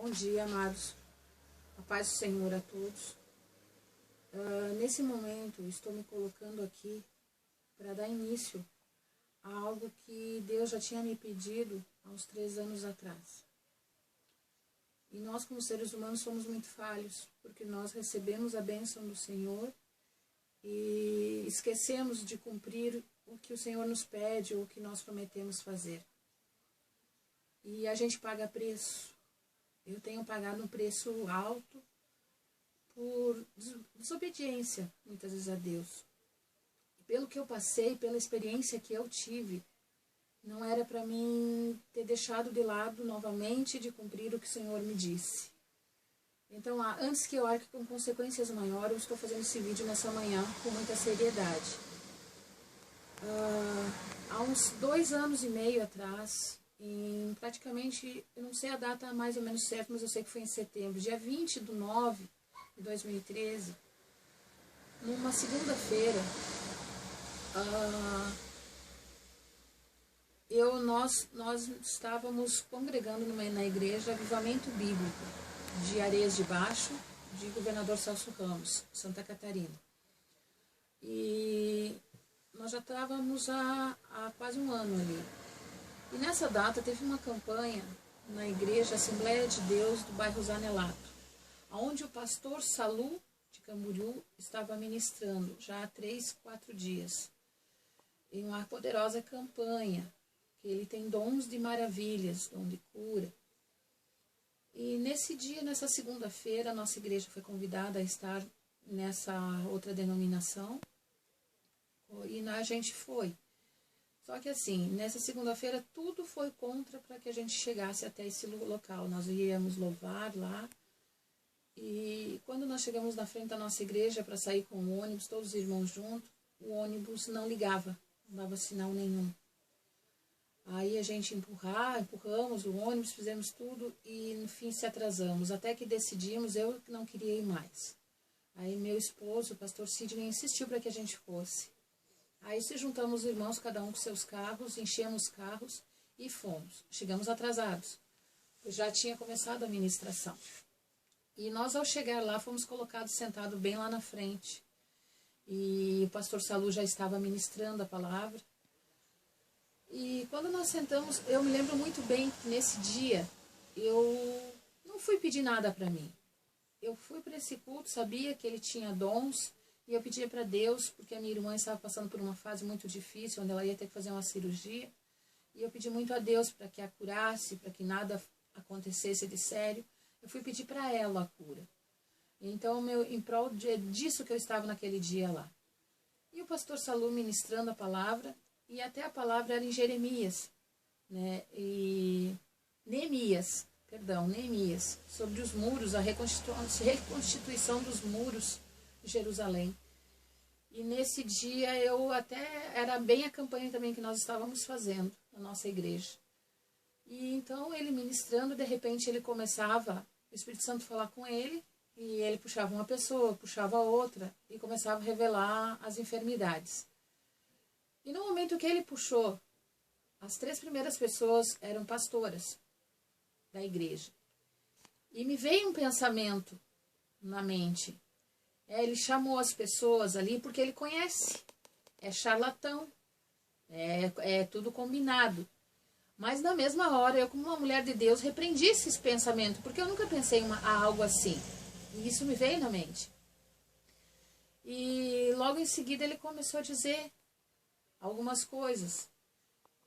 Bom dia, amados. A paz do Senhor a todos. Nesse momento, estou me colocando aqui para dar início a algo que Deus já tinha me pedido há uns 3 anos atrás. E nós, como seres humanos, somos muito falhos, porque nós recebemos a bênção do Senhor e esquecemos de cumprir o que o Senhor nos pede ou o que nós prometemos fazer. E a gente paga preço. Eu tenho pagado um preço alto por desobediência, muitas vezes, a Deus. Pelo que eu passei, pela experiência que eu tive, não era para mim ter deixado de lado novamente de cumprir o que o Senhor me disse. Então, antes que eu arque com consequências maiores, eu estou fazendo esse vídeo nessa manhã com muita seriedade. Há uns 2 anos e meio atrás, praticamente, eu não sei a data mais ou menos certa, mas eu sei que foi em setembro, dia 20/9 de 2013, numa segunda-feira, nós estávamos congregando na igreja Avivamento Bíblico de Areias de Baixo, de Governador Celso Ramos, Santa Catarina. E nós já estávamos há quase um ano ali. E nessa data teve uma campanha na igreja Assembleia de Deus do bairro Zanelato, onde o pastor Salu de Camboriú estava ministrando já há 3, 4 dias. Em uma poderosa campanha, que ele tem dons de maravilhas, dom de cura. E nesse dia, nessa segunda-feira, a nossa igreja foi convidada a estar nessa outra denominação, e a gente foi. Só que assim, nessa segunda-feira tudo foi contra para que a gente chegasse até esse local. Nós íamos louvar lá. E quando nós chegamos na frente da nossa igreja para sair com o ônibus, todos os irmãos juntos, o ônibus não ligava, não dava sinal nenhum. Aí a gente empurramos o ônibus, fizemos tudo e no fim se atrasamos. Até que decidimos, eu não queria ir mais. Aí meu esposo, o pastor Sidney, insistiu para que a gente fosse. Aí se juntamos os irmãos, cada um com seus carros, enchemos os carros e fomos. Chegamos atrasados, pois já tinha começado a ministração. E nós, ao chegar lá, fomos colocados sentados bem lá na frente. E o pastor Salu já estava ministrando a palavra. E quando nós sentamos, eu me lembro muito bem que nesse dia, eu não fui pedir nada para mim. Eu fui para esse culto, sabia que ele tinha dons, e eu pedia para Deus, porque a minha irmã estava passando por uma fase muito difícil, onde ela ia ter que fazer uma cirurgia. E eu pedi muito a Deus para que a curasse, para que nada acontecesse de sério. Eu fui pedir para ela a cura. Então, em prol disso que eu estava naquele dia lá. E o pastor Salu ministrando a palavra, e até a palavra era em Jeremias, né? E Neemias, sobre os muros, a reconstituição dos muros de Jerusalém. E nesse dia era bem a campanha também que nós estávamos fazendo na nossa igreja. E então ele ministrando, de repente ele começava, o Espírito Santo falar com ele, e ele puxava uma pessoa, puxava outra, e começava a revelar as enfermidades. E no momento que ele puxou, as 3 primeiras pessoas eram pastoras da igreja. E me veio um pensamento na mente. Ele chamou as pessoas ali porque ele conhece. É charlatão. É tudo combinado. Mas na mesma hora, eu como uma mulher de Deus, repreendi esses pensamentos, porque eu nunca pensei em algo assim. E isso me veio na mente. E logo em seguida ele começou a dizer algumas coisas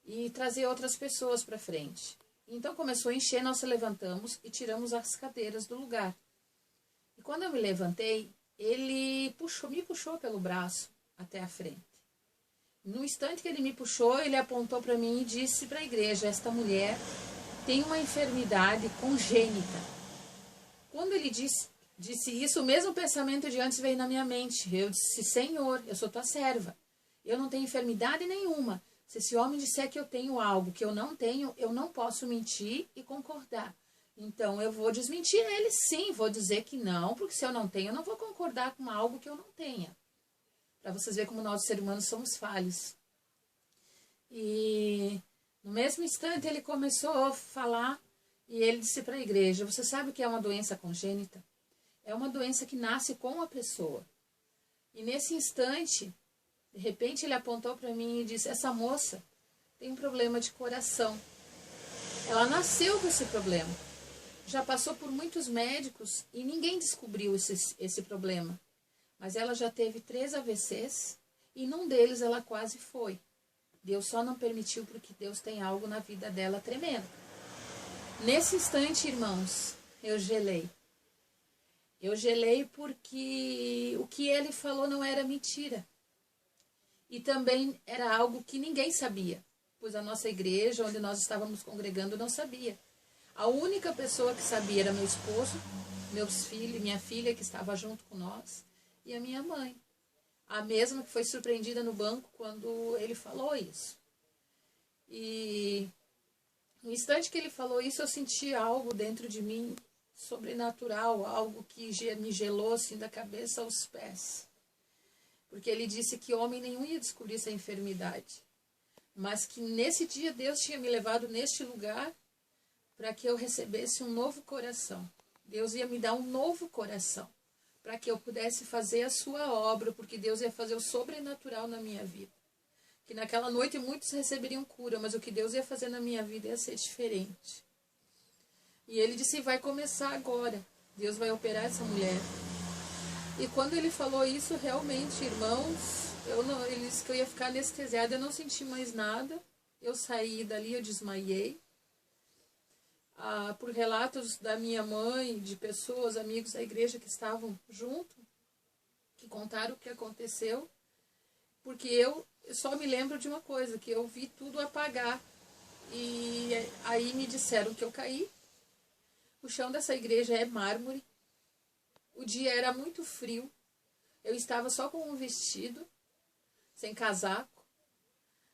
e trazer outras pessoas para frente. Então começou a encher, nós se levantamos e tiramos as cadeiras do lugar. E quando eu me levantei, ele me puxou pelo braço até a frente. No instante que ele me puxou, ele apontou para mim e disse para a igreja: esta mulher tem uma enfermidade congênita. Quando ele disse isso, o mesmo pensamento de antes veio na minha mente. Eu disse: Senhor, eu sou tua serva. Eu não tenho enfermidade nenhuma. Se esse homem disser que eu tenho algo que eu não posso mentir e concordar. Então, eu vou desmentir ele sim, vou dizer que não, porque se eu não tenho, eu não vou concordar com algo que eu não tenha. Para vocês verem como nós, seres humanos, somos falhos. E no mesmo instante ele começou a falar E ele disse para a igreja, você sabe o que é uma doença congênita? É uma doença que nasce com a pessoa. E nesse instante, de repente ele apontou para mim e disse, essa moça tem um problema de coração. Ela nasceu com esse problema. Já passou por muitos médicos e ninguém descobriu esse problema. Mas ela já teve 3 AVCs e num deles ela quase foi. Deus só não permitiu porque Deus tem algo na vida dela tremendo. Nesse instante, irmãos, eu gelei. Eu gelei porque o que ele falou não era mentira. E também era algo que ninguém sabia, pois a nossa igreja, onde nós estávamos congregando, não sabia. A única pessoa que sabia era meu esposo, meus filhos, minha filha que estava junto com nós e a minha mãe. A mesma que foi surpreendida no banco quando ele falou isso. E no instante que ele falou isso, eu senti algo dentro de mim sobrenatural, algo que me gelou assim da cabeça aos pés. Porque ele disse que homem nenhum ia descobrir essa enfermidade. Mas que nesse dia Deus tinha me levado neste lugar para que eu recebesse um novo coração. Deus ia me dar um novo coração para que eu pudesse fazer a sua obra, porque Deus ia fazer o sobrenatural na minha vida. Que naquela noite muitos receberiam cura, mas o que Deus ia fazer na minha vida ia ser diferente. E ele disse, vai começar agora. Deus vai operar essa mulher. E quando ele falou isso, realmente, irmãos, ele disse que eu ia ficar anestesiada, eu não senti mais nada. Eu saí dali, eu desmaiei. Por relatos da minha mãe, de pessoas, amigos da igreja que estavam junto, que contaram o que aconteceu, porque eu só me lembro de uma coisa, que eu vi tudo apagar, e aí me disseram que eu caí. O chão dessa igreja é mármore, o dia era muito frio, eu estava só com um vestido, sem casaco.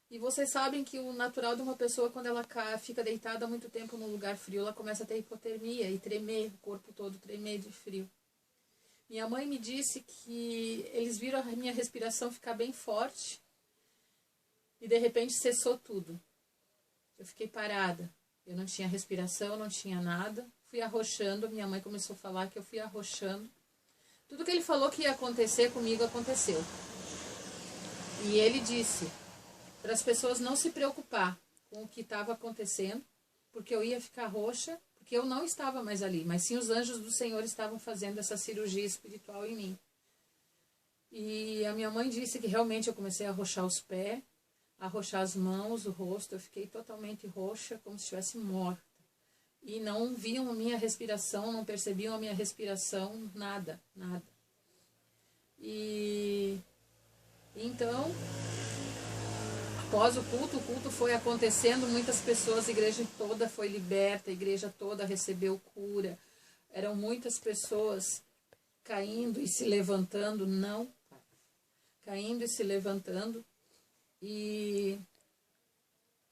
E vocês sabem que o natural de uma pessoa, quando ela fica deitada há muito tempo num lugar frio, ela começa a ter hipotermia e tremer, o corpo todo tremer de frio. Minha mãe me disse que eles viram a minha respiração ficar bem forte e de repente cessou tudo. Eu fiquei parada, eu não tinha respiração, não tinha nada, fui arrochando, minha mãe começou a falar que eu fui arrochando. Tudo que ele falou que ia acontecer comigo aconteceu. E ele disse para as pessoas não se preocupar com o que estava acontecendo, porque eu ia ficar roxa, porque eu não estava mais ali, mas sim os anjos do Senhor estavam fazendo essa cirurgia espiritual em mim. E a minha mãe disse que realmente eu comecei a arrochar os pés, a arrochar as mãos, o rosto, eu fiquei totalmente roxa, como se estivesse morta. E não viam a minha respiração, não percebiam a minha respiração, nada, nada. E então, após o culto foi acontecendo, muitas pessoas, a igreja toda foi liberta, a igreja toda recebeu cura. Eram muitas pessoas caindo e se levantando, caindo e se levantando. E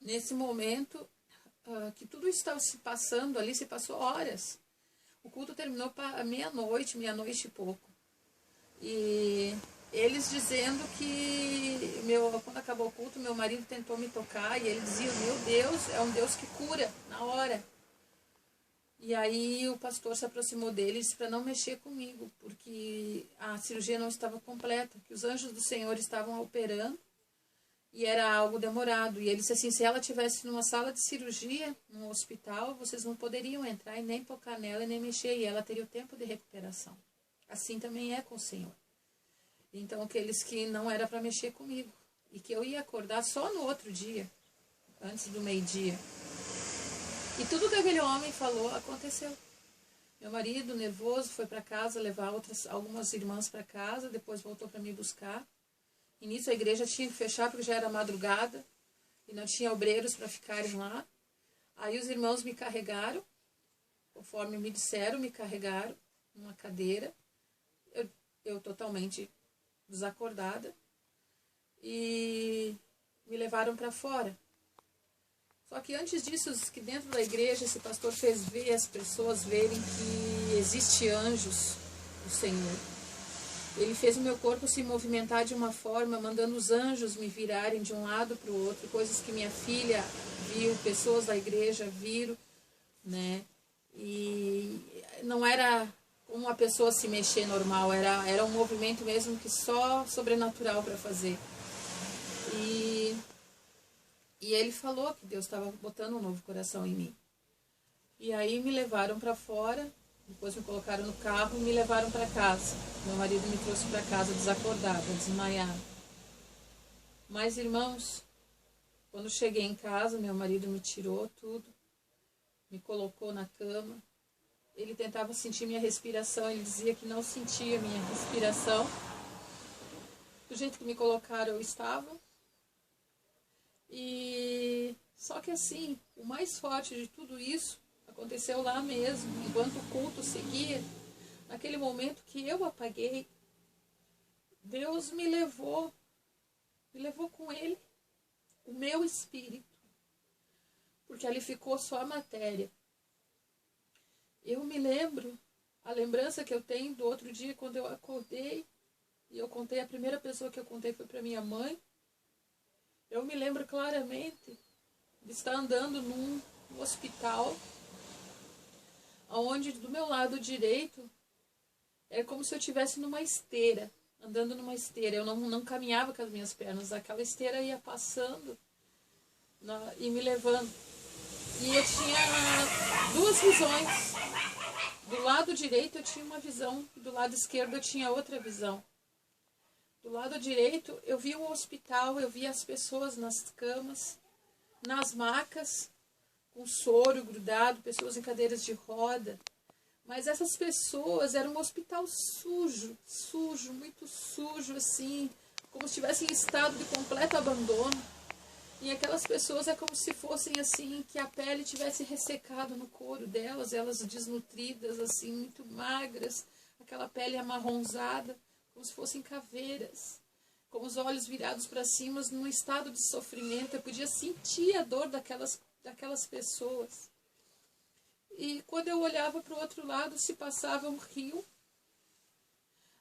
nesse momento que tudo estava se passando ali, se passou horas. O culto terminou para meia-noite e pouco. E eles dizendo que, quando acabou o culto, meu marido tentou me tocar e ele dizia, meu Deus, é um Deus que cura na hora. E aí o pastor se aproximou dele e disse para não mexer comigo, porque a cirurgia não estava completa, que os anjos do Senhor estavam operando e era algo demorado. E ele disse assim, se ela estivesse numa sala de cirurgia, num hospital, vocês não poderiam entrar e nem tocar nela e nem mexer, e ela teria o tempo de recuperação. Assim também é com o Senhor. Então, aqueles que não era para mexer comigo. E que eu ia acordar só no outro dia, antes do meio-dia. E tudo que aquele homem falou aconteceu. Meu marido, nervoso, foi para casa levar algumas irmãs para casa, depois voltou para me buscar. E nisso a igreja tinha que fechar porque já era madrugada e não tinha obreiros para ficarem lá. Aí os irmãos me carregaram, conforme me disseram, me carregaram numa cadeira. Eu totalmente desacordada, e me levaram para fora. Só que antes disso, que dentro da igreja, esse pastor fez ver as pessoas verem que existe anjos do Senhor. Ele fez o meu corpo se movimentar de uma forma, mandando os anjos me virarem de um lado para o outro, coisas que minha filha viu, pessoas da igreja viram, né? E não era uma pessoa se mexer normal, era um movimento mesmo que só sobrenatural para fazer. E ele falou que Deus estava botando um novo coração em mim. E aí me levaram para fora, depois me colocaram no carro e me levaram para casa. Meu marido me trouxe para casa desacordada, desmaiada. Mas, irmãos, quando cheguei em casa, meu marido me tirou tudo, me colocou na cama. Ele tentava sentir minha respiração, ele dizia que não sentia minha respiração. Do jeito que me colocaram, eu estava. E só que assim, o mais forte de tudo isso aconteceu lá mesmo, enquanto o culto seguia. Naquele momento que eu apaguei, Deus me levou com ele, o meu espírito, porque ali ficou só a matéria. Eu me lembro, a lembrança que eu tenho do outro dia, quando eu acordei, e eu contei, a primeira pessoa que eu contei foi para minha mãe. Eu me lembro claramente de estar andando num hospital, onde do meu lado direito é como se eu estivesse numa esteira, andando numa esteira. Eu não caminhava com as minhas pernas, aquela esteira ia passando e me levando. E eu tinha duas visões. Do lado direito eu tinha uma visão, do lado esquerdo eu tinha outra visão. Do lado direito eu via o hospital, eu via as pessoas nas camas, nas macas, com soro grudado, pessoas em cadeiras de roda. Mas essas pessoas eram um hospital sujo, muito sujo, assim, como se estivessem em estado de completo abandono. E aquelas pessoas é como se fossem assim, que a pele tivesse ressecado no couro delas, elas desnutridas, assim, muito magras, aquela pele amarronzada, como se fossem caveiras, com os olhos virados para cima, num estado de sofrimento. Eu podia sentir a dor daquelas pessoas. E quando eu olhava para o outro lado, se passava um rio,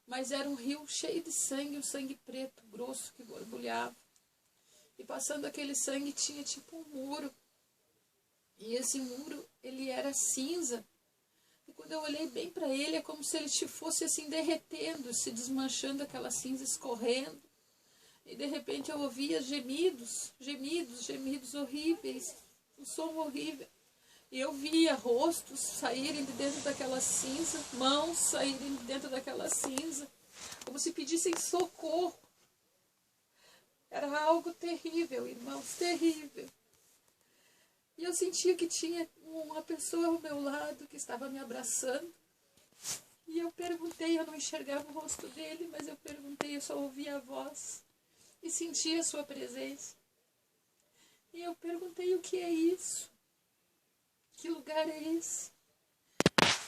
mas era um rio cheio de sangue, um sangue preto, grosso, que borbulhava. E passando aquele sangue tinha tipo um muro. E esse muro, ele era cinza. E quando eu olhei bem para ele, é como se ele fosse assim derretendo, se desmanchando, aquela cinza escorrendo. E de repente eu ouvia gemidos horríveis, um som horrível. E eu via rostos saírem de dentro daquela cinza, mãos saírem de dentro daquela cinza, como se pedissem socorro. Era algo terrível, irmãos, terrível. E eu sentia que tinha uma pessoa ao meu lado que estava me abraçando. E eu perguntei, eu não enxergava o rosto dele, mas eu perguntei, eu só ouvia a voz e sentia a sua presença. E eu perguntei, o que é isso? Que lugar é esse?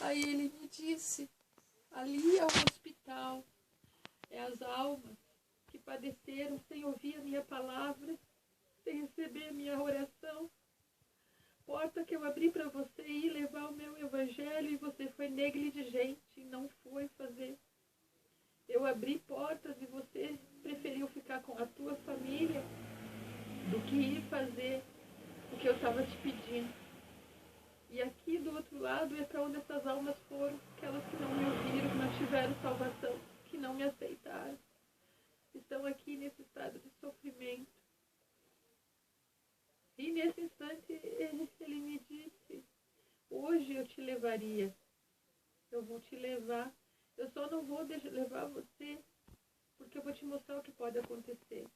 Aí ele me disse, ali é o hospital, é as almas que padeceram sem ouvir a minha palavra, sem receber a minha oração. Porta que eu abri para você ir levar o meu evangelho e você foi negligente e não foi fazer. Eu abri portas e você preferiu ficar com a tua família do que ir fazer o que eu estava te pedindo. E aqui do outro lado é para onde essas almas foram, aquelas que não me ouviram, que não tiveram salvação, que não me aceitaram. Estão aqui nesse estado de sofrimento. E nesse instante ele me disse, hoje eu te levaria, eu vou te levar, eu só não vou levar você, porque eu vou te mostrar o que pode acontecer.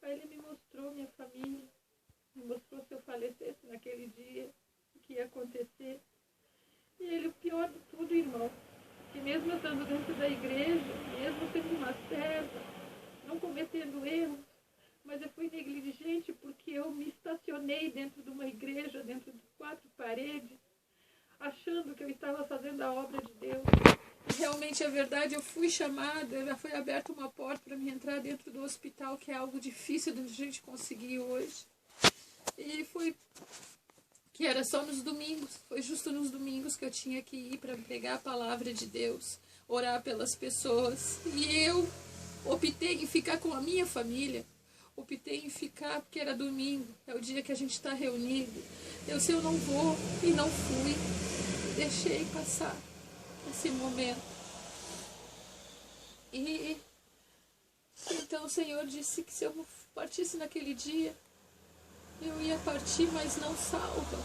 Aí ele me mostrou minha família, me mostrou se eu falecesse naquele dia, o que ia acontecer. E ele, o pior de tudo, irmão, que mesmo eu estando dentro da igreja, mesmo sendo uma serva, não cometendo erros, mas eu fui negligente porque eu me estacionei dentro de uma igreja, dentro de 4 paredes, achando que eu estava fazendo a obra de Deus. E realmente é verdade, eu fui chamada, já foi aberta uma porta para me entrar dentro do hospital, que é algo difícil da gente conseguir hoje. E foi que era só nos domingos, foi justo nos domingos que eu tinha que ir para pregar a palavra de Deus, orar pelas pessoas. E eu optei em ficar com a minha família. optei em ficar porque era domingo, é o dia que a gente está reunido. Eu sei, eu não vou, e não fui. Deixei passar esse momento. E então o Senhor disse que se eu partisse naquele dia, eu ia partir, mas não salva.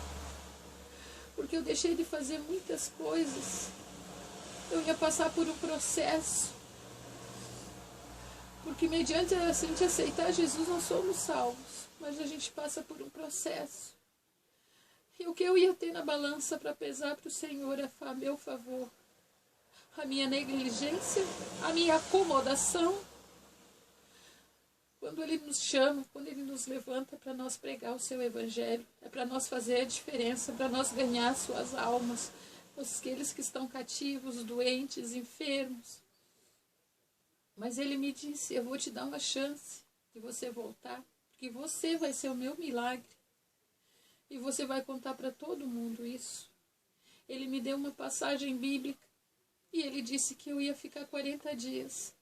Porque eu deixei de fazer muitas coisas. Eu ia passar por um processo. Porque mediante a gente aceitar Jesus, nós somos salvos. Mas a gente passa por um processo. E o que eu ia ter na balança para pesar para o Senhor é a meu favor. A minha negligência, a minha acomodação. Quando Ele nos chama, quando Ele nos levanta para nós pregar o seu Evangelho, é para nós fazer a diferença, para nós ganhar suas almas, aqueles que estão cativos, doentes, enfermos. Mas Ele me disse, eu vou te dar uma chance de você voltar, porque você vai ser o meu milagre. E você vai contar para todo mundo isso. Ele me deu uma passagem bíblica e Ele disse que eu ia ficar 40 dias.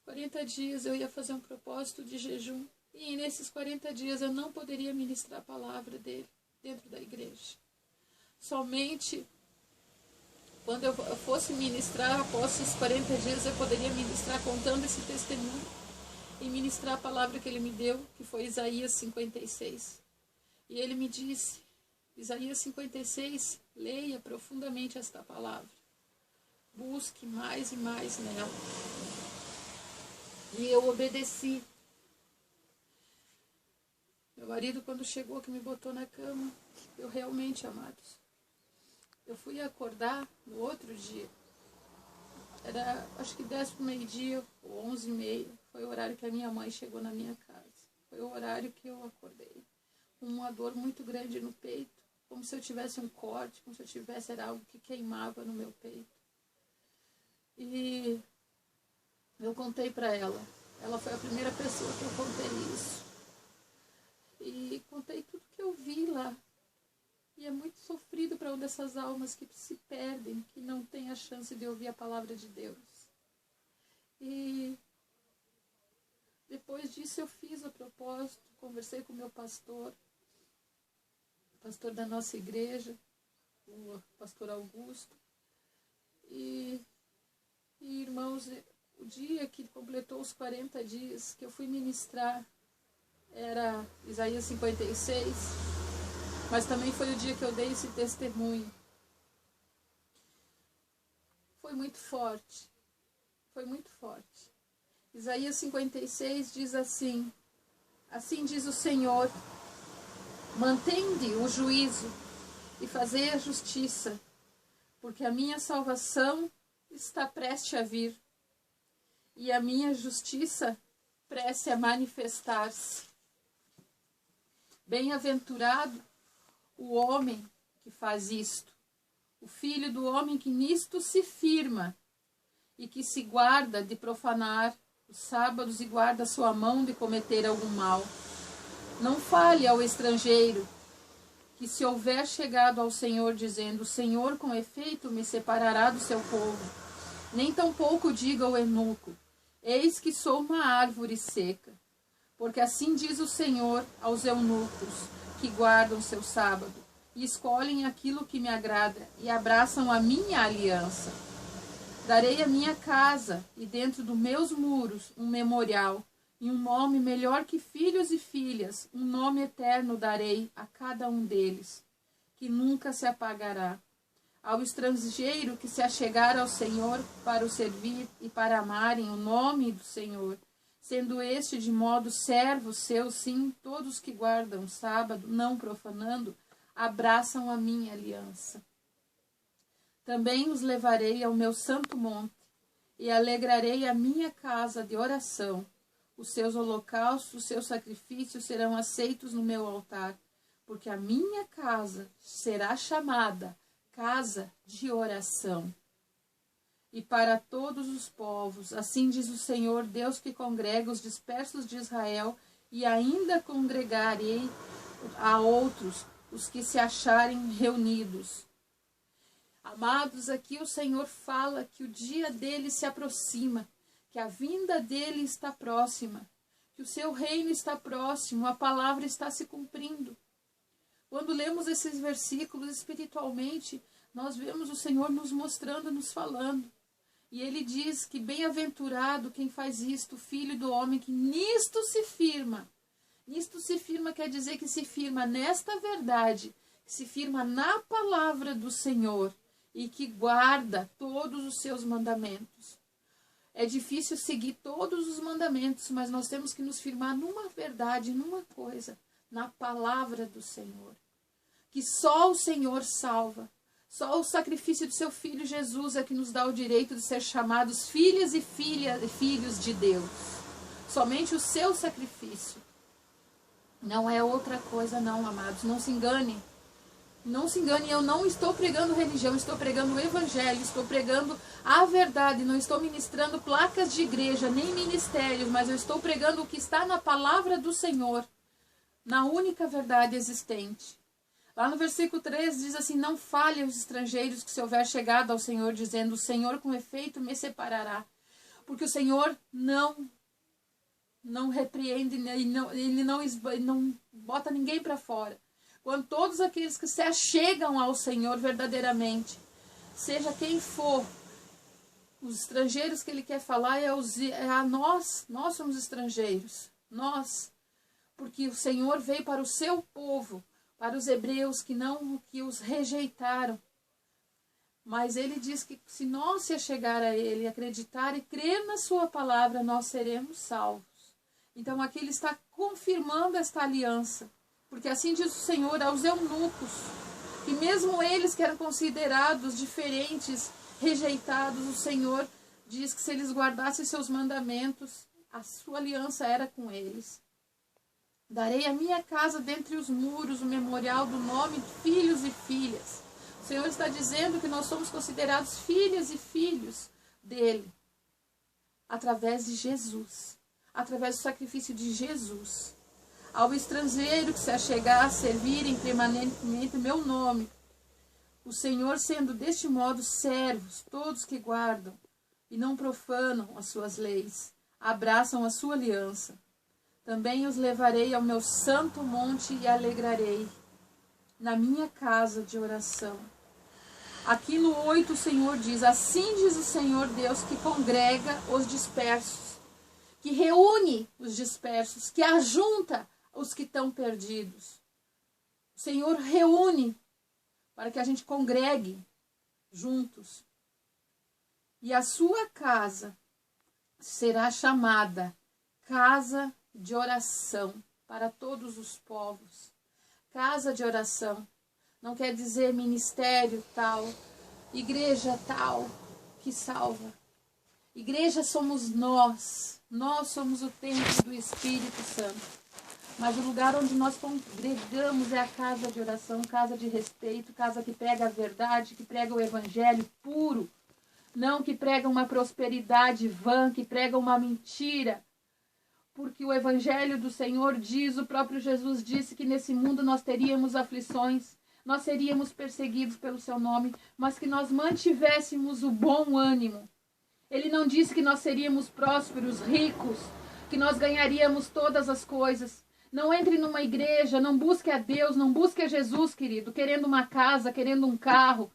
40 dias eu ia fazer um propósito de jejum. E nesses 40 dias eu não poderia ministrar a palavra dele dentro da igreja. Somente quando eu fosse ministrar, após esses 40 dias, eu poderia ministrar contando esse testemunho e ministrar a palavra que ele me deu, que foi Isaías 56. E ele me disse, Isaías 56, leia profundamente esta palavra. Busque mais e mais nela. E eu obedeci. Meu marido, quando chegou, que me botou na cama, eu realmente, amados, eu fui acordar no outro dia. Era, acho que 10 para o meio-dia, ou 11h30. Foi o horário que a minha mãe chegou na minha casa. Foi o horário que eu acordei. Com uma dor muito grande no peito. Como se eu tivesse um corte, como se eu tivesse, era algo que queimava no meu peito. E eu contei para ela. Ela foi a primeira pessoa que eu contei isso. E contei tudo que eu vi lá. E é muito sofrido para uma dessas almas que se perdem, que não tem a chance de ouvir a palavra de Deus. E depois disso eu fiz o propósito, conversei com o meu pastor da nossa igreja, o pastor Augusto. E irmãos, o dia que completou os 40 dias que eu fui ministrar era Isaías 56, mas também foi o dia que eu dei esse testemunho. Foi muito forte, foi muito forte. Isaías 56 diz assim, assim diz o Senhor, mantende o juízo e fazei a justiça, porque a minha salvação está prestes a vir, e a minha justiça prestes a manifestar-se. Bem-aventurado o homem que faz isto, o filho do homem que nisto se firma, e que se guarda de profanar os sábados e guarda sua mão de cometer algum mal. Não fale ao estrangeiro, que se houver chegado ao Senhor dizendo, o Senhor com efeito me separará do seu povo. Nem tampouco diga ao eunuco, eis que sou uma árvore seca. Porque assim diz o Senhor aos eunucos, que guardam seu sábado, e escolhem aquilo que me agrada, e abraçam a minha aliança. Darei a minha casa, e dentro dos meus muros, um memorial, e um nome melhor que filhos e filhas, um nome eterno darei a cada um deles, que nunca se apagará. Ao estrangeiro que se achegar ao Senhor para o servir e para amarem o nome do Senhor, sendo este de modo servo seu, sim, todos que guardam o sábado, não profanando, abraçam a minha aliança. Também os levarei ao meu santo monte, e alegrarei a minha casa de oração. Os seus holocaustos, os seus sacrifícios serão aceitos no meu altar, porque a minha casa será chamada casa de oração. E para todos os povos, assim diz o Senhor, Deus que congrega os dispersos de Israel, e ainda congregarei a outros, os que se acharem reunidos. Amados, aqui o Senhor fala que o dia dele se aproxima, que a vinda dele está próxima, que o seu reino está próximo, a palavra está se cumprindo. Quando lemos esses versículos espiritualmente, nós vemos o Senhor nos mostrando, nos falando. E ele diz que bem-aventurado quem faz isto, filho do homem, que nisto se firma. Nisto se firma quer dizer que se firma nesta verdade, que se firma na palavra do Senhor e que guarda todos os seus mandamentos. É difícil seguir todos os mandamentos, mas nós temos que nos firmar numa verdade, numa coisa, na palavra do Senhor. Que só o Senhor salva. Só o sacrifício do seu Filho Jesus é que nos dá o direito de ser chamados filhas e filhos de Deus. Somente o seu sacrifício. Não é outra coisa não, amados. Não se engane. Não se engane, eu não estou pregando religião, estou pregando o evangelho, estou pregando a verdade, não estou ministrando placas de igreja, nem ministérios, mas eu estou pregando o que está na palavra do Senhor, na única verdade existente. Lá no versículo 3 diz assim, não fale aos estrangeiros que se houver chegado ao Senhor, dizendo, o Senhor com efeito me separará. Porque o Senhor não repreende, ele não bota ninguém para fora. Quando todos aqueles que se achegam ao Senhor verdadeiramente, seja quem for, os estrangeiros que ele quer falar é a nós somos estrangeiros, nós, porque o Senhor veio para o seu povo, para os hebreus que os rejeitaram. Mas ele diz que se nós se achegar a ele, acreditar e crer na sua palavra, nós seremos salvos. Então aqui ele está confirmando esta aliança. Porque assim diz o Senhor aos eunucos, que mesmo eles que eram considerados diferentes, rejeitados, o Senhor diz que se eles guardassem seus mandamentos, a sua aliança era com eles. Darei a minha casa dentre os muros, o memorial do nome de filhos e filhas. O Senhor está dizendo que nós somos considerados filhas e filhos dele, através de Jesus, através do sacrifício de Jesus. Ao estrangeiro que se achegar a servirem permanentemente o meu nome, o Senhor sendo deste modo servos, todos que guardam e não profanam as suas leis, abraçam a sua aliança. Também os levarei ao meu santo monte e alegrarei na minha casa de oração. Aqui no 8 o Senhor diz, assim diz o Senhor Deus que congrega os dispersos, que reúne os dispersos, que ajunta os que estão perdidos. O Senhor reúne para que a gente congregue juntos. E a sua casa será chamada casa de oração para todos os povos. Casa de oração não quer dizer ministério tal, igreja tal que salva. Igreja somos nós somos o templo do Espírito Santo. Mas o lugar onde nós congregamos é a casa de oração, casa de respeito, casa que prega a verdade, que prega o evangelho puro, não que prega uma prosperidade vã, que prega uma mentira. Porque o evangelho do Senhor diz, o próprio Jesus disse que nesse mundo nós teríamos aflições, nós seríamos perseguidos pelo seu nome, mas que nós mantivéssemos o bom ânimo. Ele não disse que nós seríamos prósperos, ricos, que nós ganharíamos todas as coisas. Não entre numa igreja, não busque a Deus, não busque a Jesus, querido, querendo uma casa, querendo um carro.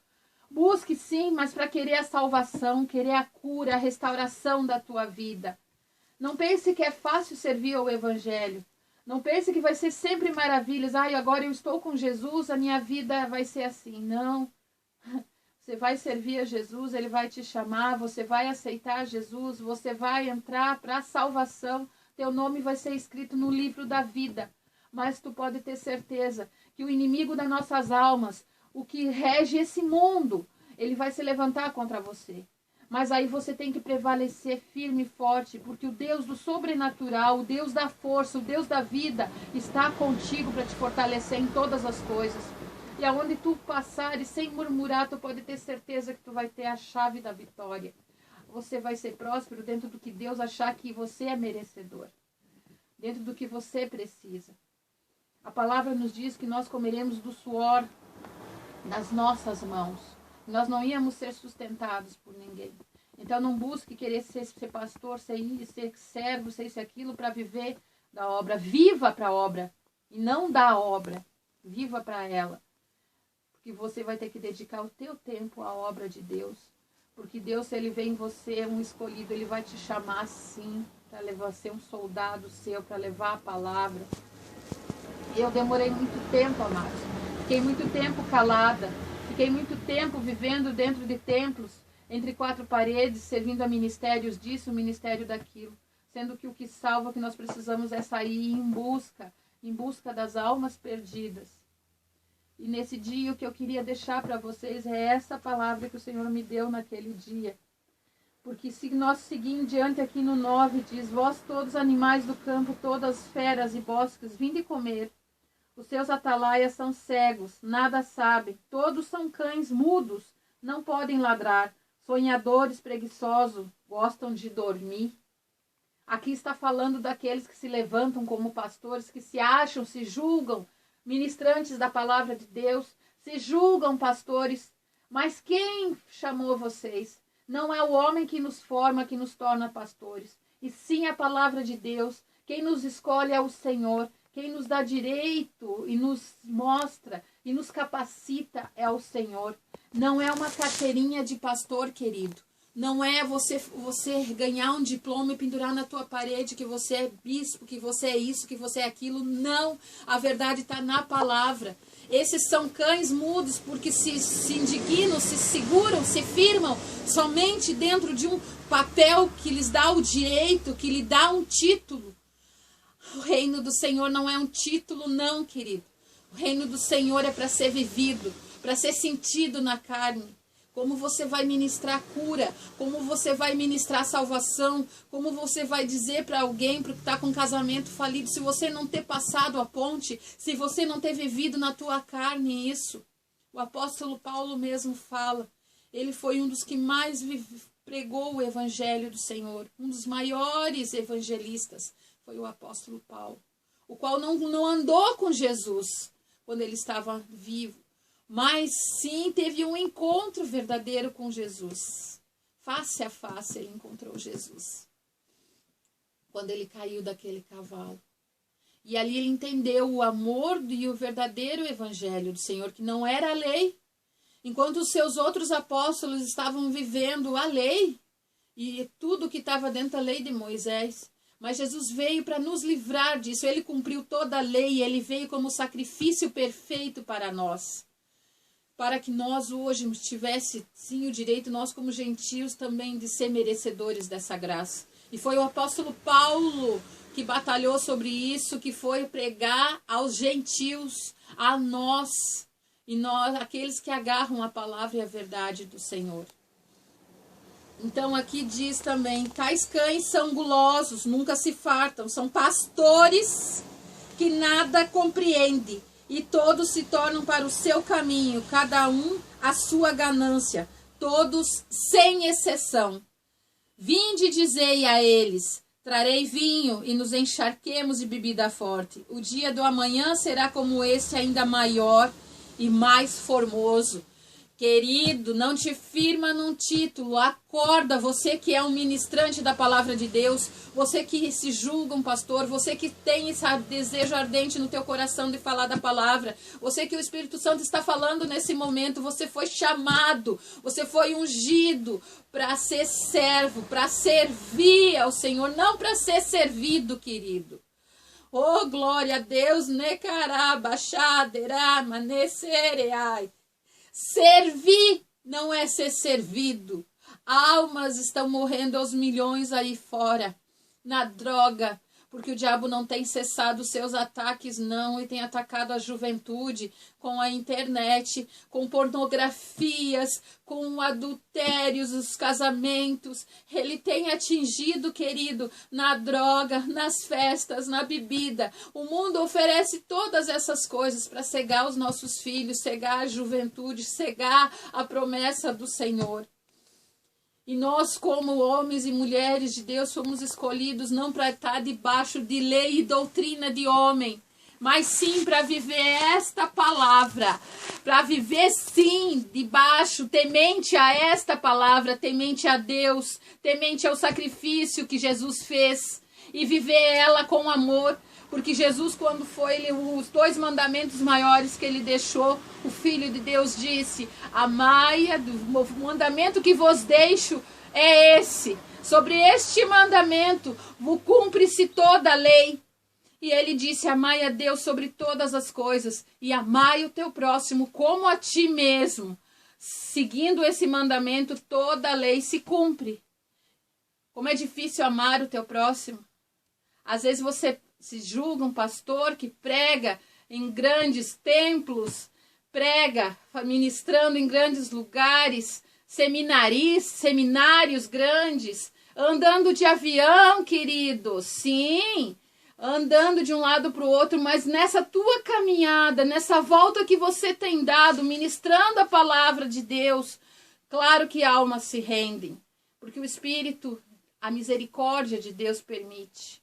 Busque sim, mas para querer a salvação, querer a cura, a restauração da tua vida. Não pense que é fácil servir ao evangelho. Não pense que vai ser sempre maravilhas. Ai, agora eu estou com Jesus, a minha vida vai ser assim. Não. Você vai servir a Jesus, ele vai te chamar, você vai aceitar Jesus, você vai entrar para a salvação. Teu nome vai ser escrito no livro da vida. Mas tu pode ter certeza que o inimigo das nossas almas, o que rege esse mundo, ele vai se levantar contra você. Mas aí você tem que prevalecer firme e forte, porque o Deus do sobrenatural, o Deus da força, o Deus da vida, está contigo para te fortalecer em todas as coisas. E aonde tu passares sem murmurar, tu pode ter certeza que tu vai ter a chave da vitória. Você vai ser próspero dentro do que Deus achar que você é merecedor. Dentro do que você precisa. A palavra nos diz que nós comeremos do suor das nossas mãos. Nós não íamos ser sustentados por ninguém. Então não busque querer ser pastor, ser servo, ser isso e aquilo para viver da obra, viva para a obra e não da obra, viva para ela. Porque você vai ter que dedicar o teu tempo à obra de Deus. Porque Deus, se Ele vê em você um escolhido, Ele vai te chamar sim, para levar ser um soldado seu, para levar a palavra. Eu demorei muito tempo, amados. Fiquei muito tempo calada. Fiquei muito tempo vivendo dentro de templos, entre quatro paredes, servindo a ministérios disso, ministério daquilo. Sendo que o que salva, o que nós precisamos é sair em busca das almas perdidas. E nesse dia o que eu queria deixar para vocês é essa palavra que o Senhor me deu naquele dia. Porque se nós seguirmos diante aqui no 9, diz: vós todos animais do campo, todas feras e bosques, vinde comer. Os seus atalaias são cegos, nada sabem. Todos são cães mudos, não podem ladrar. Sonhadores preguiçosos, gostam de dormir. Aqui está falando daqueles que se levantam como pastores, que se acham, se julgam ministrantes da palavra de Deus, se julgam pastores. Mas quem chamou vocês? Não é o homem que nos forma, que nos torna pastores, e sim a palavra de Deus. Quem nos escolhe é o Senhor. Quem nos dá direito e nos mostra e nos capacita é o Senhor. Não é uma carteirinha de pastor, querido. Não é você ganhar um diploma e pendurar na tua parede que você é bispo, que você é isso, que você é aquilo. Não. A verdade está na palavra. Esses são cães mudos porque se indignam, se seguram, se firmam somente dentro de um papel que lhes dá o direito, que lhe dá um título. O reino do Senhor não é um título, não, querido. O reino do Senhor é para ser vivido, para ser sentido na carne. Como você vai ministrar cura, como você vai ministrar salvação, como você vai dizer para alguém que está com um casamento falido, se você não ter passado a ponte, se você não ter vivido na tua carne isso. O apóstolo Paulo mesmo fala, ele foi um dos que mais pregou o evangelho do Senhor, um dos maiores evangelistas. Foi o apóstolo Paulo, o qual não andou com Jesus quando ele estava vivo, mas sim teve um encontro verdadeiro com Jesus. Face a face ele encontrou Jesus, quando ele caiu daquele cavalo. E ali ele entendeu o amor e o verdadeiro evangelho do Senhor, que não era a lei. Enquanto os seus outros apóstolos estavam vivendo a lei, e tudo que estava dentro da lei de Moisés, mas Jesus veio para nos livrar disso. Ele cumpriu toda a lei. Ele veio como sacrifício perfeito para nós. Para que nós hoje tivesse sim o direito, nós como gentios também, de ser merecedores dessa graça. E foi o apóstolo Paulo que batalhou sobre isso, que foi pregar aos gentios, a nós, e nós, aqueles que agarram a palavra e a verdade do Senhor. Então aqui diz também, tais cães são gulosos, nunca se fartam, são pastores que nada compreendem, e todos se tornam para o seu caminho, cada um a sua ganância, todos sem exceção. Vinde e dizei a eles, trarei vinho e nos encharquemos de bebida forte. O dia do amanhã será como este, ainda maior e mais formoso. Querido, não te firma num título, acorda, você que é um ministrante da palavra de Deus, você que se julga um pastor, você que tem esse desejo ardente no teu coração de falar da palavra, você que o Espírito Santo está falando nesse momento, você foi chamado, você foi ungido para ser servo, para servir ao Senhor, não para ser servido, querido. Oh, glória a Deus, necará, xaderá, manesereai. Servir não é ser servido. Almas estão morrendo aos milhões aí fora, na droga, porque o diabo não tem cessado os seus ataques, não, e tem atacado a juventude com a internet, com pornografias, com adultérios, os casamentos. Ele tem atingido, querido, na droga, nas festas, na bebida. O mundo oferece todas essas coisas para cegar os nossos filhos, cegar a juventude, cegar a promessa do Senhor. E nós, como homens e mulheres de Deus, fomos escolhidos não para estar debaixo de lei e doutrina de homem, mas sim para viver esta palavra, para viver sim debaixo, temente a esta palavra, temente a Deus, temente ao sacrifício que Jesus fez. e viver ela com amor. Porque Jesus, quando foi os 2 mandamentos maiores que ele deixou, o Filho de Deus disse: amai, o mandamento que vos deixo é esse. Sobre este mandamento cumpre-se toda a lei. E ele disse: amai a Deus sobre todas as coisas e amai o teu próximo como a ti mesmo. Seguindo esse mandamento, toda a lei se cumpre. Como é difícil amar o teu próximo. Às vezes você se julga um pastor que prega em grandes templos, prega ministrando em grandes lugares, seminários grandes, andando de avião, querido, sim, andando de um lado para o outro, mas nessa tua caminhada, nessa volta que você tem dado, ministrando a palavra de Deus, claro que almas se rendem, porque o Espírito, a misericórdia de Deus permite.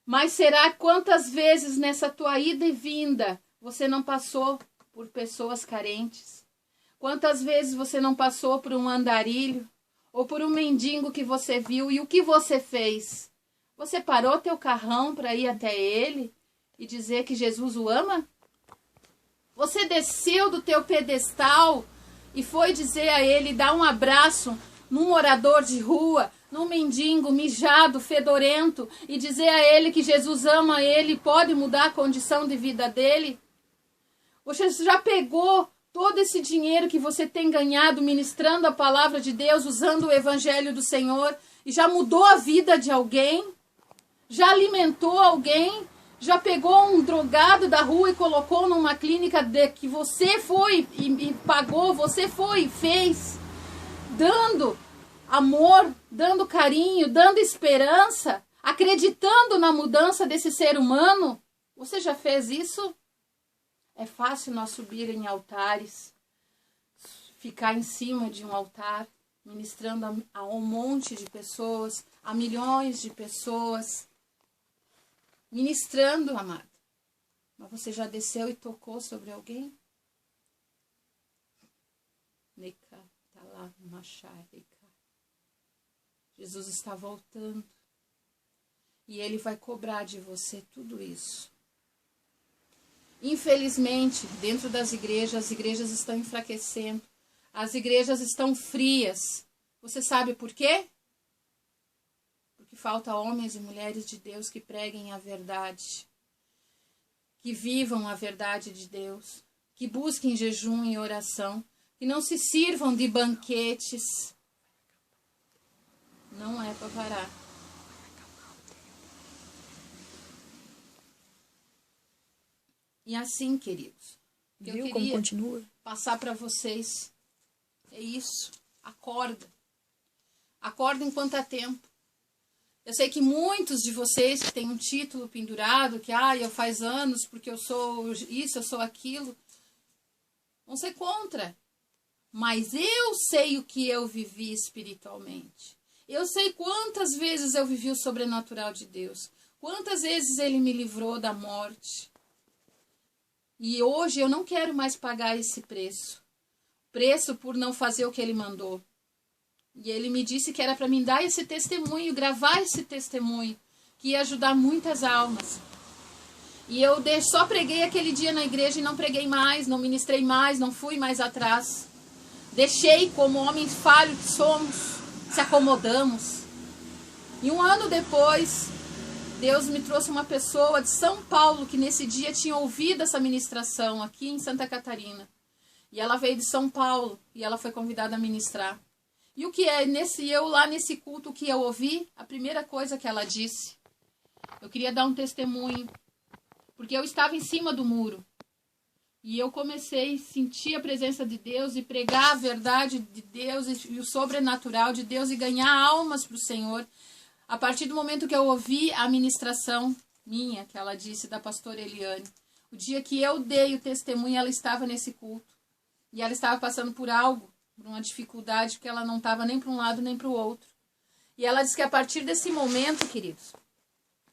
Mas será quantas vezes nessa tua ida e vinda você não passou por pessoas carentes? Quantas vezes você não passou por um andarilho ou por um mendigo que você viu e o que você fez? Você parou teu carrão para ir até ele e dizer que Jesus o ama? Você desceu do teu pedestal e foi dizer a ele, dar um abraço num morador de rua, num mendigo mijado, fedorento, e dizer a ele que Jesus ama ele e pode mudar a condição de vida dele? Você já pegou todo esse dinheiro que você tem ganhado ministrando a palavra de Deus, usando o evangelho do Senhor, e já mudou a vida de alguém? Já alimentou alguém? Já pegou um drogado da rua e colocou numa clínica que você foi e pagou, você foi e fez, dando amor, dando carinho, dando esperança, acreditando na mudança desse ser humano? Você já fez isso? É fácil nós subir em altares, ficar em cima de um altar, ministrando a um monte de pessoas, a milhões de pessoas, ministrando, amado. Mas você já desceu e tocou sobre alguém? Jesus está voltando e ele vai cobrar de você tudo isso. Infelizmente, dentro das igrejas, as igrejas estão enfraquecendo, as igrejas estão frias. Você sabe por quê? Porque falta homens e mulheres de Deus que preguem a verdade, que vivam a verdade de Deus, que busquem jejum e oração, que não se sirvam de banquetes. Não é para parar. E assim, queridos, eu queria como continua? Passar para vocês. É isso. Acorda. Acorda enquanto há tempo. Eu sei que muitos de vocês que têm um título pendurado, que eu faz anos porque eu sou isso, eu sou aquilo, vão ser contra. Mas eu sei o que eu vivi espiritualmente. Eu sei quantas vezes eu vivi o sobrenatural de Deus. Quantas vezes Ele me livrou da morte. E hoje eu não quero mais pagar esse preço. Preço por não fazer o que Ele mandou. E Ele me disse que era para mim dar esse testemunho, gravar esse testemunho, que ia ajudar muitas almas. E eu só preguei aquele dia na igreja e não preguei mais, não ministrei mais, não fui mais atrás. Deixei, como homens falhos que somos, se acomodamos. E um ano depois, Deus me trouxe uma pessoa de São Paulo que nesse dia tinha ouvido essa ministração aqui em Santa Catarina. E ela veio de São Paulo e ela foi convidada a ministrar. E o que é lá nesse culto, o que eu ouvi, a primeira coisa que ela disse, eu queria dar um testemunho, porque eu estava em cima do muro. E eu comecei a sentir a presença de Deus e pregar a verdade de Deus e o sobrenatural de Deus e ganhar almas para o Senhor. A partir do momento que eu ouvi a ministração minha, que ela disse, da pastora Eliane, o dia que eu dei o testemunho, ela estava nesse culto. E ela estava passando por algo, por uma dificuldade, que ela não estava nem para um lado nem para o outro. E ela disse que a partir desse momento, queridos,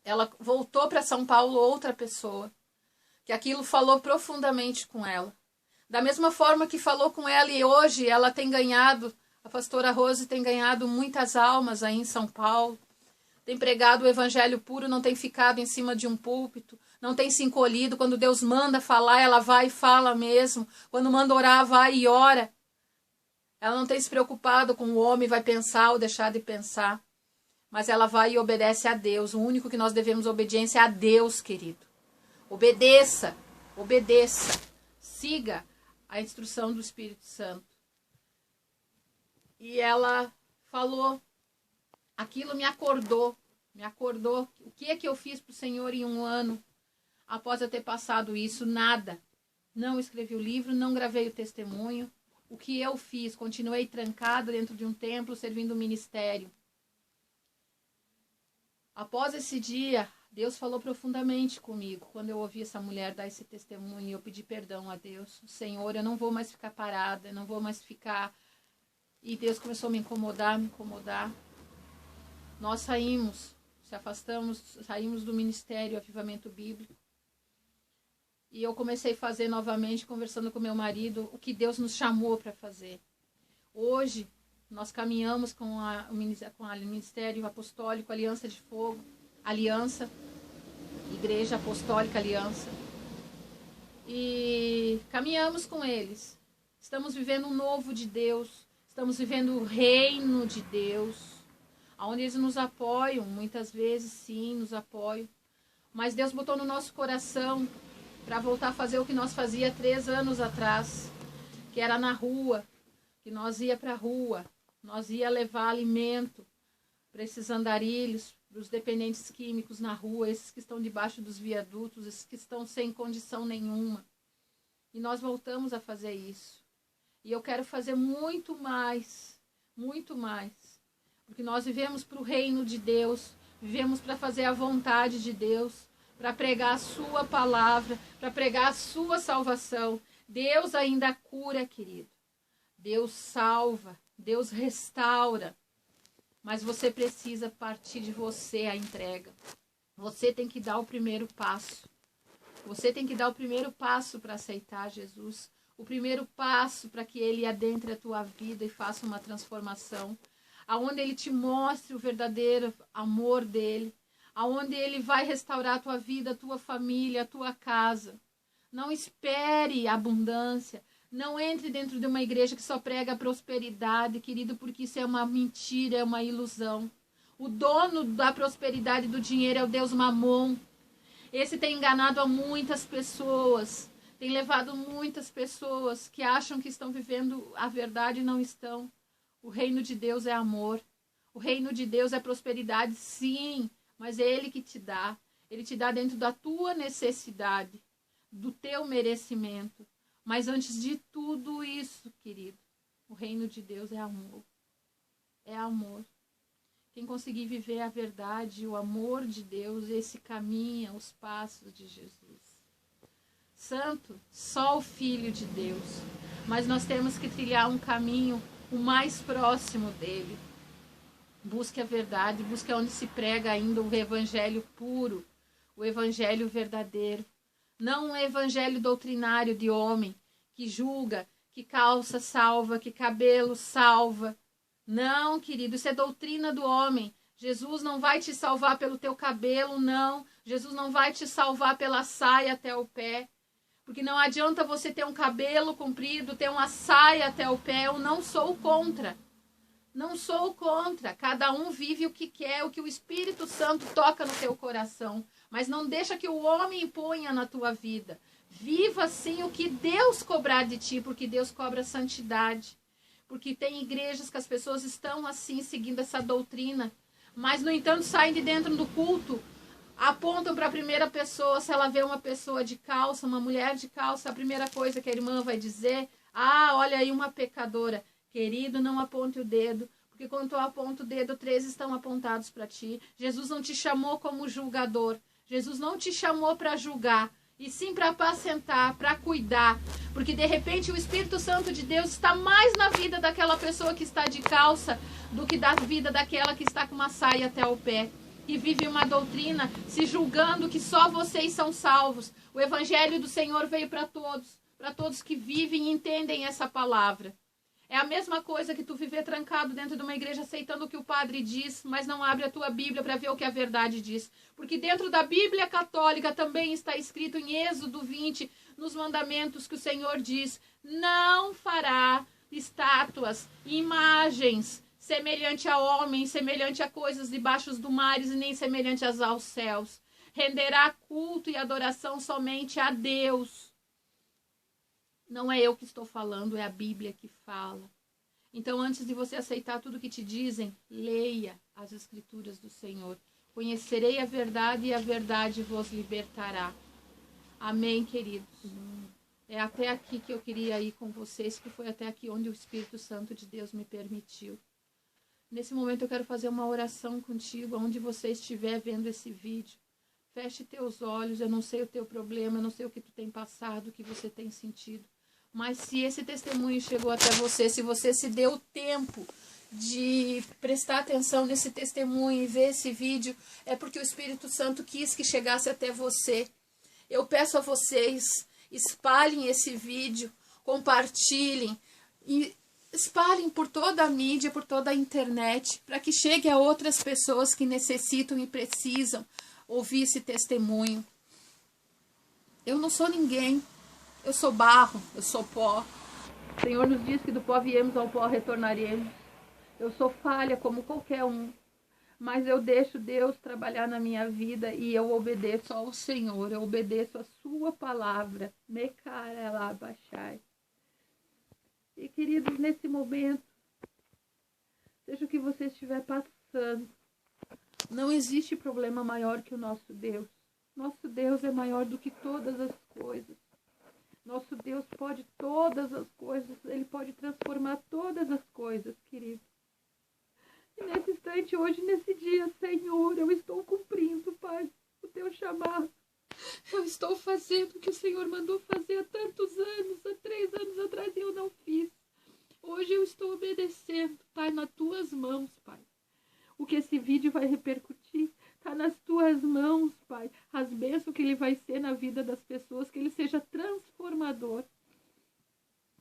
ela voltou para São Paulo outra pessoa, que aquilo falou profundamente com ela. Da mesma forma que falou com ela e hoje ela tem ganhado, a pastora Rose tem ganhado muitas almas aí em São Paulo, tem pregado o evangelho puro, não tem ficado em cima de um púlpito, não tem se encolhido. Quando Deus manda falar, ela vai e fala mesmo. Quando manda orar, vai e ora. Ela não tem se preocupado com o homem vai pensar ou deixar de pensar. Mas ela vai e obedece a Deus. O único que nós devemos obediência é a Deus, querido. Obedeça, obedeça. Siga a instrução do Espírito Santo. E ela falou, aquilo me acordou. O que é que eu fiz para o Senhor em um ano? Após eu ter passado isso, nada. Não escrevi o livro, não gravei o testemunho. O que eu fiz? Continuei trancada dentro de um templo, servindo o ministério. Após esse dia, Deus falou profundamente comigo. Quando eu ouvi essa mulher dar esse testemunho, eu pedi perdão a Deus. Senhor, eu não vou mais ficar parada, eu não vou mais ficar... E Deus começou a me incomodar. Nós saímos do ministério Avivamento Bíblico. E eu comecei a fazer novamente, conversando com meu marido, o que Deus nos chamou para fazer. Hoje, nós caminhamos com o Ministério Apostólico Aliança de Fogo, Igreja Apostólica Aliança. E caminhamos com eles. Estamos vivendo um novo de Deus. Estamos vivendo o reino de Deus. Onde eles nos apoiam, muitas vezes sim, nos apoiam. Mas Deus botou no nosso coração para voltar a fazer o que nós fazia 3 anos atrás, que era na rua, que nós ia para a rua, nós ia levar alimento para esses andarilhos, para os dependentes químicos na rua, esses que estão debaixo dos viadutos, esses que estão sem condição nenhuma. E nós voltamos a fazer isso. E eu quero fazer muito mais, porque nós vivemos para o reino de Deus, vivemos para fazer a vontade de Deus, para pregar a sua palavra, para pregar a sua salvação. Deus ainda cura, querido. Deus salva, Deus restaura. Mas você precisa partir de você a entrega. Você tem que dar o primeiro passo. Você tem que dar o primeiro passo para aceitar Jesus. O primeiro passo para que Ele adentre a tua vida e faça uma transformação. Aonde Ele te mostre o verdadeiro amor dEle. Aonde Ele vai restaurar a tua vida, a tua família, a tua casa. Não espere abundância. Não entre dentro de uma igreja que só prega prosperidade, querido, porque isso é uma mentira, é uma ilusão. O dono da prosperidade e do dinheiro é o Deus Mamon. Esse tem enganado a muitas pessoas. Tem levado muitas pessoas que acham que estão vivendo a verdade e não estão. O reino de Deus é amor. O reino de Deus é prosperidade, sim. Mas é Ele que te dá. Ele te dá dentro da tua necessidade, do teu merecimento. Mas antes de tudo isso, querido, o reino de Deus é amor. É amor. Quem conseguir viver a verdade, o amor de Deus, esse caminha os passos de Jesus. Santo, só o Filho de Deus. Mas nós temos que trilhar um caminho o mais próximo dele. Busque a verdade, busque onde se prega ainda o evangelho puro, o evangelho verdadeiro. Não um evangelho doutrinário de homem, que julga, que calça salva, que cabelo salva. Não, querido, isso é doutrina do homem. Jesus não vai te salvar pelo teu cabelo, não. Jesus não vai te salvar pela saia até o pé. Porque não adianta você ter um cabelo comprido, ter uma saia até o pé. Eu não sou contra. Não sou contra. Cada um vive o que quer, o que o Espírito Santo toca no teu coração. Mas não deixa que o homem imponha na tua vida. Viva sim o que Deus cobrar de ti, porque Deus cobra santidade. Porque tem igrejas que as pessoas estão assim, seguindo essa doutrina. Mas, no entanto, saem de dentro do culto, apontam para a primeira pessoa. Se ela vê uma pessoa de calça, uma mulher de calça, a primeira coisa que a irmã vai dizer: ah, olha aí uma pecadora. Querido, não aponte o dedo, porque quando tu aponta o dedo, 3 estão apontados para ti. Jesus não te chamou como julgador. Jesus não te chamou para julgar, e sim para apacentar, para cuidar. Porque de repente o Espírito Santo de Deus está mais na vida daquela pessoa que está de calça do que da vida daquela que está com uma saia até o pé. E vive uma doutrina se julgando que só vocês são salvos. O Evangelho do Senhor veio para todos que vivem e entendem essa palavra. É a mesma coisa que tu viver trancado dentro de uma igreja aceitando o que o padre diz, mas não abre a tua Bíblia para ver o que a verdade diz. Porque dentro da Bíblia católica também está escrito em Êxodo 20, nos mandamentos, que o Senhor diz: não fará estátuas, imagens, semelhante a homens, semelhante a coisas debaixo do mares e nem semelhante aos céus. Renderá culto e adoração somente a Deus. Não é eu que estou falando, é a Bíblia que fala. Então, antes de você aceitar tudo que te dizem, leia as Escrituras do Senhor. Conhecerei a verdade e a verdade vos libertará. Amém, queridos? É até aqui que eu queria ir com vocês, que foi até aqui onde o Espírito Santo de Deus me permitiu. Nesse momento eu quero fazer uma oração contigo, onde você estiver vendo esse vídeo. Feche teus olhos, eu não sei o teu problema, eu não sei o que tu tem passado, o que você tem sentido. Mas se esse testemunho chegou até você, se você se deu tempo de prestar atenção nesse testemunho e ver esse vídeo, é porque o Espírito Santo quis que chegasse até você. Eu peço a vocês, espalhem esse vídeo, compartilhem, e espalhem por toda a mídia, por toda a internet, para que chegue a outras pessoas que necessitam e precisam ouvir esse testemunho. Eu não sou ninguém. Eu sou barro, eu sou pó. O Senhor nos diz que do pó viemos, ao pó retornaremos. Eu sou falha como qualquer um, mas eu deixo Deus trabalhar na minha vida e eu obedeço ao Senhor, eu obedeço a sua palavra. Me cara lá, baixai. E queridos, nesse momento, seja o que você estiver passando, não existe problema maior que o nosso Deus. Nosso Deus é maior do que todas as coisas. Nosso Deus pode todas as coisas, Ele pode transformar todas as coisas, querido. E nesse instante, hoje, nesse dia, Senhor, eu estou cumprindo, Pai, o teu chamado. Eu estou fazendo o que o Senhor mandou fazer há tantos anos, há 3 anos atrás, e eu não fiz. Hoje eu estou obedecendo, Pai, nas tuas mãos, Pai. O que esse vídeo vai repercutir está nas tuas mãos, Pai. As bênçãos que ele vai ser na vida das pessoas, que ele seja transformador.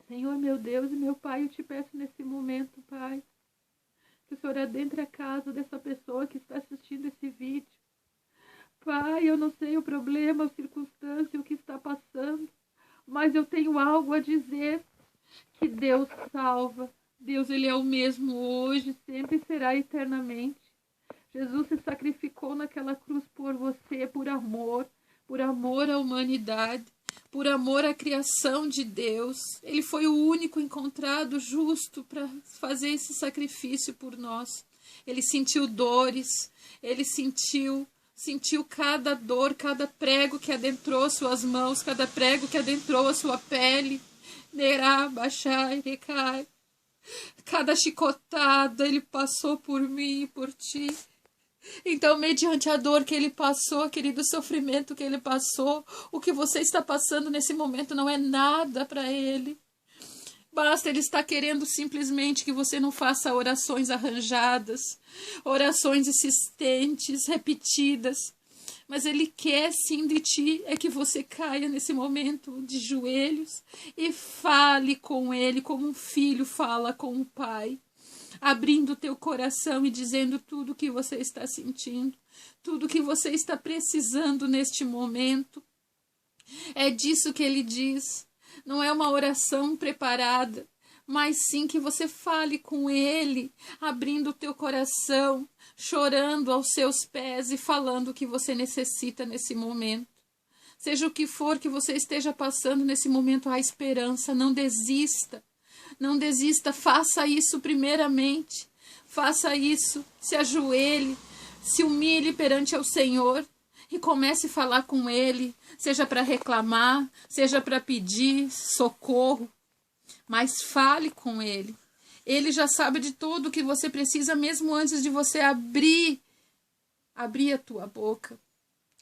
Senhor, meu Deus e meu Pai, eu te peço nesse momento, Pai, que o Senhor adentre a casa dessa pessoa que está assistindo esse vídeo. Pai, eu não sei o problema, a circunstância, o que está passando, mas eu tenho algo a dizer, que Deus salva. Deus, Ele é o mesmo hoje, sempre será eternamente. Jesus se sacrificou naquela cruz por você, por amor à humanidade, por amor à criação de Deus. Ele foi o único encontrado justo para fazer esse sacrifício por nós. Ele sentiu dores, ele sentiu cada dor, cada prego que adentrou suas mãos, cada prego que adentrou a sua pele. Nerá, baixai, recai. Cada chicotada ele passou por mim e por ti. Então, mediante a dor que ele passou, querido, o sofrimento que ele passou, o que você está passando nesse momento não é nada para ele. Basta, ele está querendo simplesmente que você não faça orações arranjadas, orações insistentes, repetidas. Mas ele quer sim de ti é que você caia nesse momento de joelhos e fale com ele como um filho fala com o pai. Abrindo o teu coração e dizendo tudo o que você está sentindo, tudo o que você está precisando neste momento. É disso que ele diz. Não é uma oração preparada, mas sim que você fale com ele, abrindo o teu coração, chorando aos seus pés e falando o que você necessita nesse momento. Seja o que for que você esteja passando nesse momento, há esperança, não desista. Não desista, faça isso primeiramente. Faça isso, se ajoelhe, se humilhe perante ao Senhor e comece a falar com Ele, seja para reclamar, seja para pedir socorro, mas fale com Ele. Ele já sabe de tudo o que você precisa, mesmo antes de você abrir a tua boca.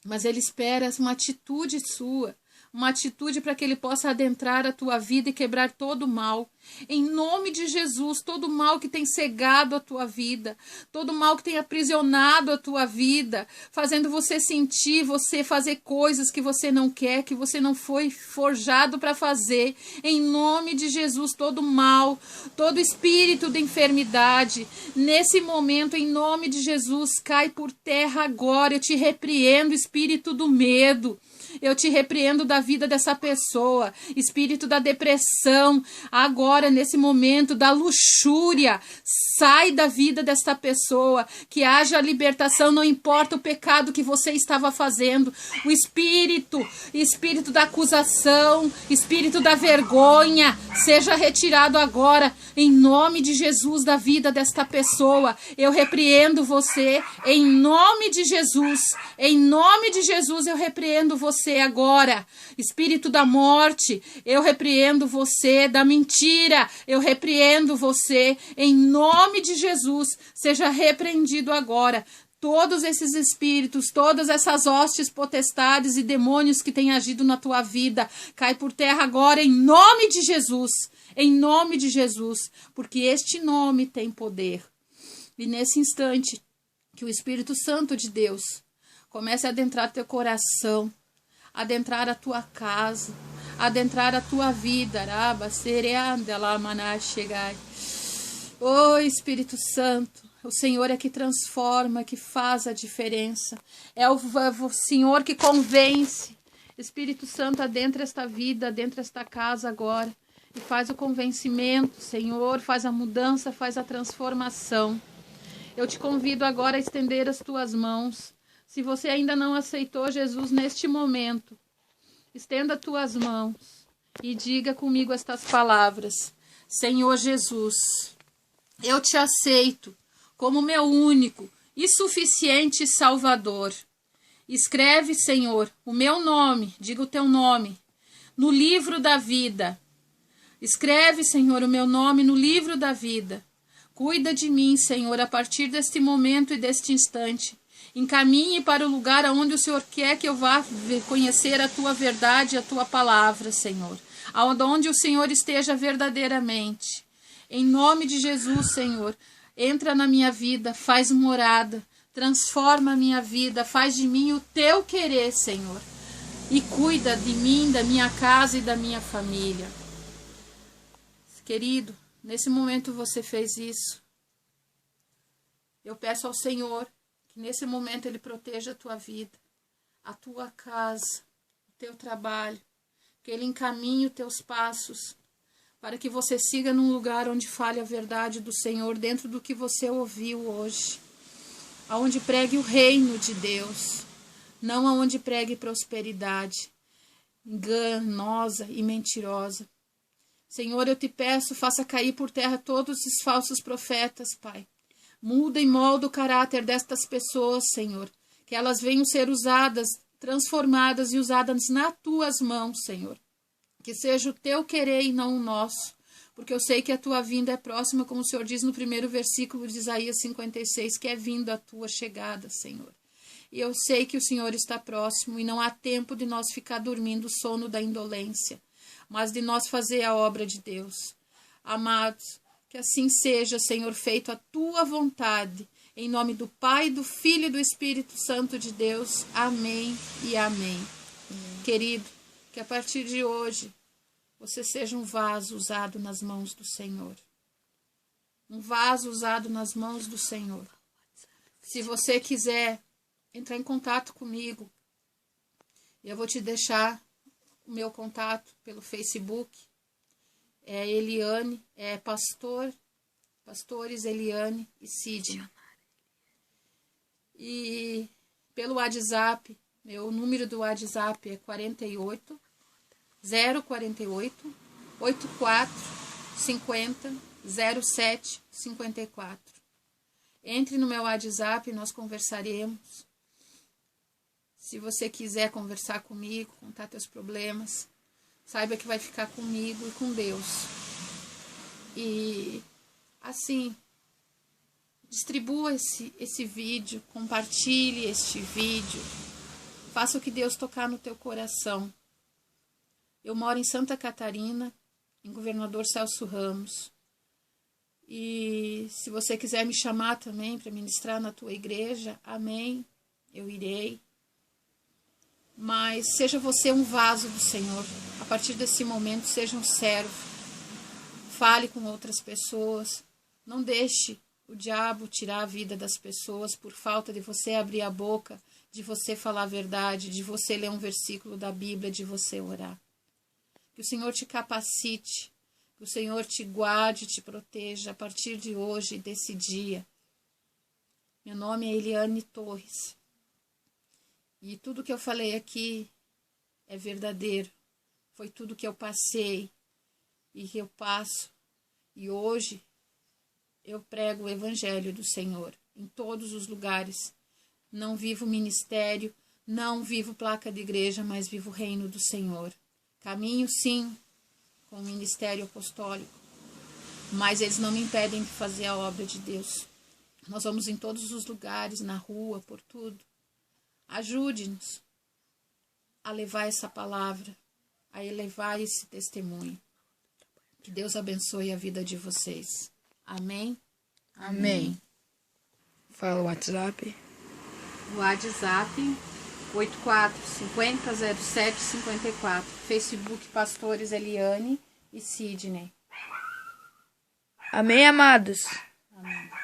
Mas Ele espera uma atitude sua, uma atitude para que ele possa adentrar a tua vida e quebrar todo o mal. Em nome de Jesus, todo mal que tem cegado a tua vida, todo mal que tem aprisionado a tua vida, fazendo você sentir, você fazer coisas que você não quer, que você não foi forjado para fazer. Em nome de Jesus, todo mal, todo espírito de enfermidade, nesse momento, em nome de Jesus, cai por terra agora. Eu te repreendo, espírito do medo. Eu te repreendo da vida dessa pessoa, espírito da depressão, agora nesse momento da luxúria, sai da vida desta pessoa, que haja libertação, não importa o pecado que você estava fazendo, o espírito da acusação, espírito da vergonha, seja retirado agora, em nome de Jesus, da vida desta pessoa. Eu repreendo você, em nome de Jesus, eu repreendo você agora, espírito da morte, eu repreendo você, da mentira, eu repreendo você, em nome de Jesus, seja repreendido agora. Todos esses espíritos, todas essas hostes, potestades e demônios que têm agido na tua vida, cai por terra agora, em nome de Jesus, porque este nome tem poder. E nesse instante, que o Espírito Santo de Deus comece a adentrar teu coração, adentrar a tua casa, adentrar a tua vida. Oh, Espírito Santo, o Senhor é que transforma, que faz a diferença. É o Senhor que convence. Espírito Santo, adentra esta vida, adentra esta casa agora e faz o convencimento, Senhor, faz a mudança, faz a transformação. Eu te convido agora a estender as tuas mãos. Se você ainda não aceitou Jesus neste momento, estenda as tuas mãos e diga comigo estas palavras. Senhor Jesus, eu te aceito como meu único e suficiente Salvador. Escreve, Senhor, o meu nome, diga o teu nome, no livro da vida. Escreve, Senhor, o meu nome no livro da vida. Cuida de mim, Senhor, a partir deste momento e deste instante. Encaminhe para o lugar aonde o Senhor quer que eu vá conhecer a tua verdade, a tua palavra, Senhor. Aonde o Senhor esteja verdadeiramente. Em nome de Jesus, Senhor, entra na minha vida, faz morada, transforma a minha vida, faz de mim o teu querer, Senhor. E cuida de mim, da minha casa e da minha família. Querido, nesse momento você fez isso. Eu peço ao Senhor que nesse momento Ele proteja a tua vida, a tua casa, o teu trabalho, que Ele encaminhe os teus passos, para que você siga num lugar onde fale a verdade do Senhor, dentro do que você ouviu hoje, aonde pregue o reino de Deus, não aonde pregue prosperidade, enganosa e mentirosa. Senhor, eu te peço, faça cair por terra todos os falsos profetas, Pai. Muda e molda o caráter destas pessoas, Senhor, que elas venham ser usadas, transformadas e usadas nas tuas mãos, Senhor. Que seja o teu querer e não o nosso, porque eu sei que a tua vinda é próxima, como o Senhor diz no primeiro versículo de Isaías 56, que é vindo a tua chegada, Senhor. E eu sei que o Senhor está próximo e não há tempo de nós ficar dormindo o sono da indolência, mas de nós fazer a obra de Deus. Amados, que assim seja, Senhor, feito a tua vontade, em nome do Pai, do Filho e do Espírito Santo de Deus. Amém e amém. Querido, que a partir de hoje você seja um vaso usado nas mãos do Senhor. Um vaso usado nas mãos do Senhor. Se você quiser entrar em contato comigo, eu vou te deixar o meu contato pelo Facebook. É Eliane, é pastores Eliane e Sidney. E pelo WhatsApp, meu número do WhatsApp é 48 048 84 50 07 54. Entre no meu WhatsApp e nós conversaremos. Se você quiser conversar comigo, contar teus problemas, saiba que vai ficar comigo e com Deus. E assim, distribua esse vídeo, compartilhe este vídeo, faça o que Deus tocar no teu coração. Eu moro em Santa Catarina, em Governador Celso Ramos. E se você quiser me chamar também para ministrar na tua igreja, amém, eu irei. Mas seja você um vaso do Senhor. A partir desse momento, seja um servo. Fale com outras pessoas. Não deixe o diabo tirar a vida das pessoas por falta de você abrir a boca, de você falar a verdade, de você ler um versículo da Bíblia, de você orar. Que o Senhor te capacite, que o Senhor te guarde, te proteja a partir de hoje, desse dia. Meu nome é Eliane Torres. E tudo que eu falei aqui é verdadeiro. Foi tudo que eu passei e que eu passo. E hoje eu prego o Evangelho do Senhor em todos os lugares. Não vivo ministério, não vivo placa de igreja, mas vivo o reino do Senhor. Caminho, sim, com o ministério apostólico, mas eles não me impedem de fazer a obra de Deus. Nós vamos em todos os lugares, na rua, por tudo. Ajude-nos a levar essa palavra, a elevar esse testemunho. Que Deus abençoe a vida de vocês. Amém? Amém. Fala o WhatsApp. O WhatsApp 84500754. Facebook Pastores Eliane e Sidney. Amém, amados. Amém.